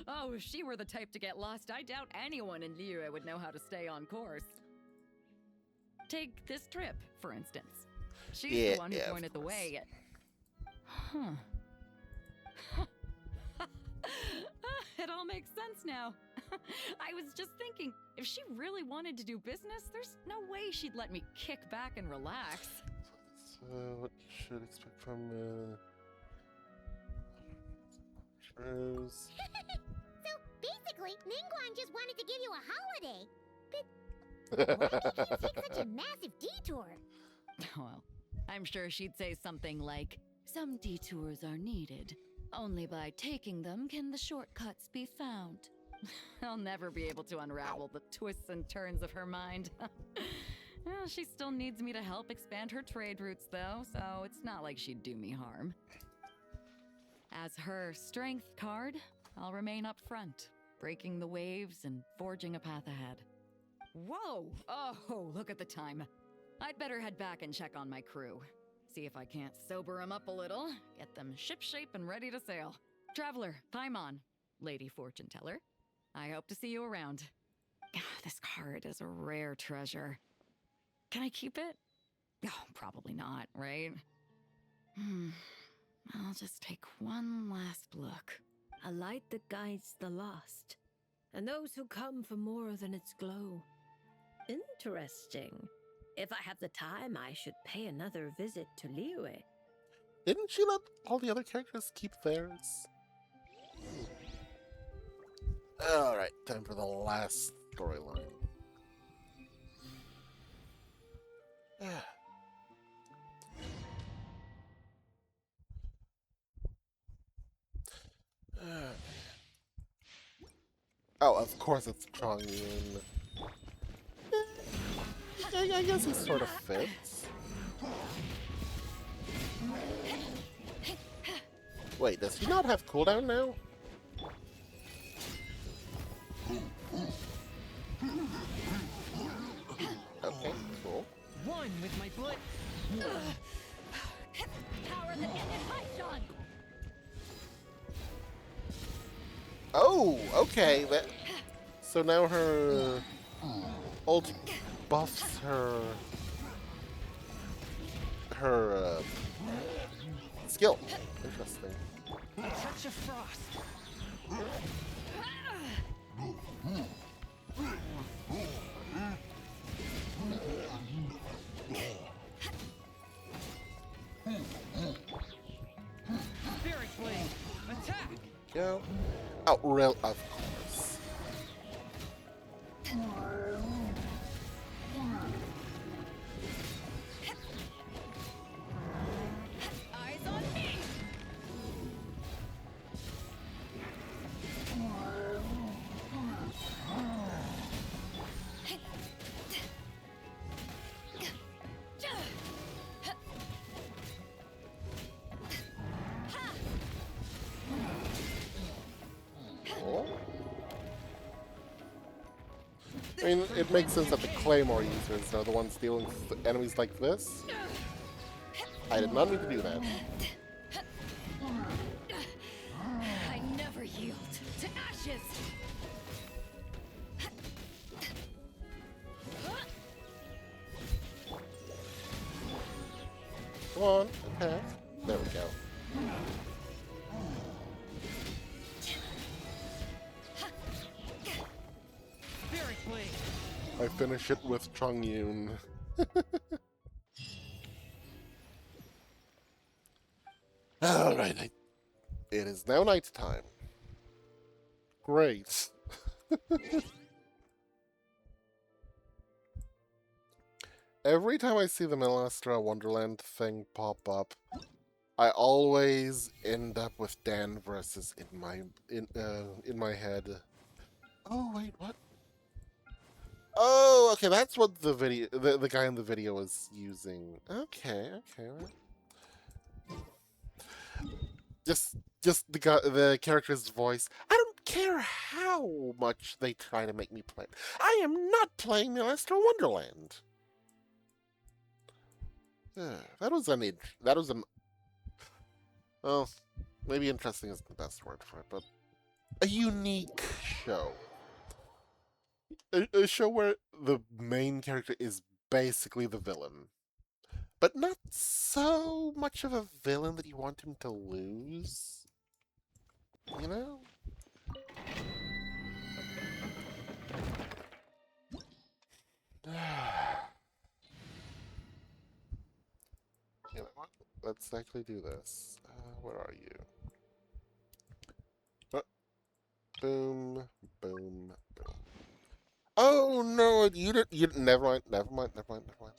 Oh, if she were the type to get lost, I doubt anyone in Liyue would know how to stay on course. Take this trip, for instance. She's the one who pointed the way. Huh. It all makes sense now. I was just thinking, if she really wanted to do business, there's no way she'd let me kick back and relax. So, what you should expect from, Rose. So basically, Ningguang just wanted to give you a holiday. But why did you take such a massive detour? Well, I'm sure she'd say something like, "Some detours are needed. Only by taking them can the shortcuts be found." I'll never be able to unravel the twists and turns of her mind. Well, she still needs me to help expand her trade routes, though, so it's not like she'd do me harm. As her strength card, I'll remain up front, breaking the waves and forging a path ahead. Whoa! Oh, look at the time. I'd better head back and check on my crew. See if I can't sober them up a little, get them shipshape and ready to sail. Traveler, Paimon, Lady Fortune Teller, I hope to see you around. This card is a rare treasure. Can I keep it? Oh, probably not, right? I'll just take one last look. A light that guides the lost, and those who come for more than its glow. Interesting. If I have the time, I should pay another visit to Liyue. Didn't she let all the other characters keep theirs? Alright, time for the last storyline. Oh, of course it's Chongyun. I guess he sort of fits. Wait, does he not have cooldown now? Okay, cool. One with my blood. Power that ended Paishan! Oh, okay. So now her ult buffs her skill. Interesting. Touch of frost. Spirit blade, attack! Go. Oh, real, of course. Eyes on me! Cool. I mean, it makes sense that the Claymore users are the ones dealing with enemies like this. I did not mean to do that. I never yield to ashes! Come on, attack. There we go. Spirit Blade. I finish it with Chung Yun. Alright, it is now night time. Great. Every time I see the Melastra Wonderland thing pop up, I always end up with Dan versus in my head. Oh wait, what? Oh, okay, that's what the guy in the video was using. Okay, okay. Just the character's voice. I don't care how much they try to make me play it. I am not playing Melastra Wonderland. That was well, maybe interesting isn't the best word for it, but a unique show. A show where the main character is basically the villain, but not so much of a villain that you want him to lose. You know? You know what? Let's actually do this. Where are you? Boom, boom, boom. Oh no! Never mind. Never mind. Never mind. Never mind.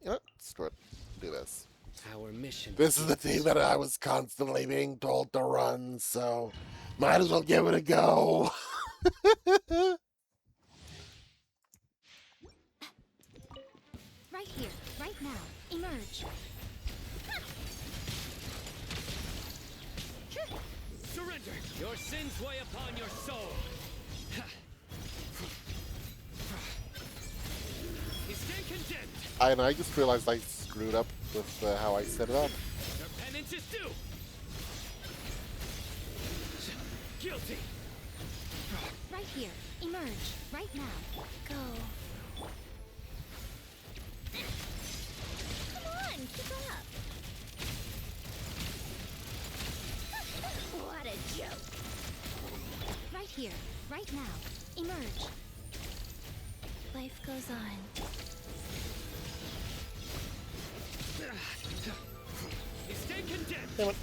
You know what? Screw it. Do this. Our mission. This is the team that I was constantly being told to run, so might as well give it a go. Right here, right now. Emerge. Surrender! Your sins weigh upon your soul! You stay condemned! And I just realized I screwed up with how I set it up. Your penance is due! Guilty! Right here. Emerge. Right now. Go. Come on, keep up. What a joke. Right here. Right now. Emerge. Life goes on. You stay condemned! Damn it.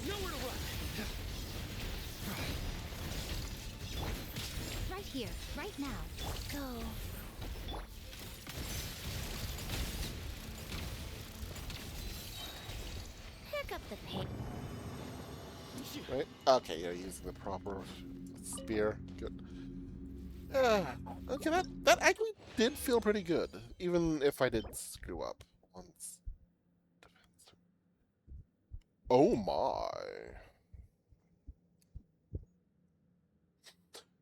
Nowhere to run! Right here. Right now. Go. Pick up the pace. Right? Okay, you're using the proper spear. Good. Okay, that actually did feel pretty good, even if I did screw up once. Oh my.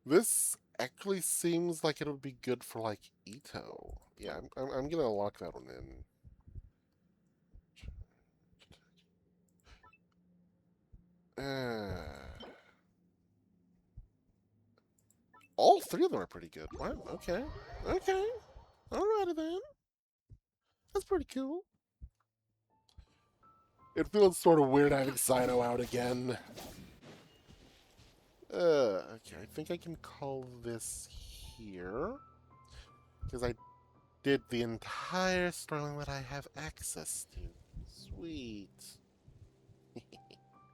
This actually seems like it would be good for, like, Ito. Yeah, I'm gonna lock that one in. All three of them are pretty good. Wow, okay. Okay. Alrighty then. That's pretty cool. It feels sort of weird having Sino out again. Okay, I think I can call this here. Because I did the entire storyline that I have access to. Sweet.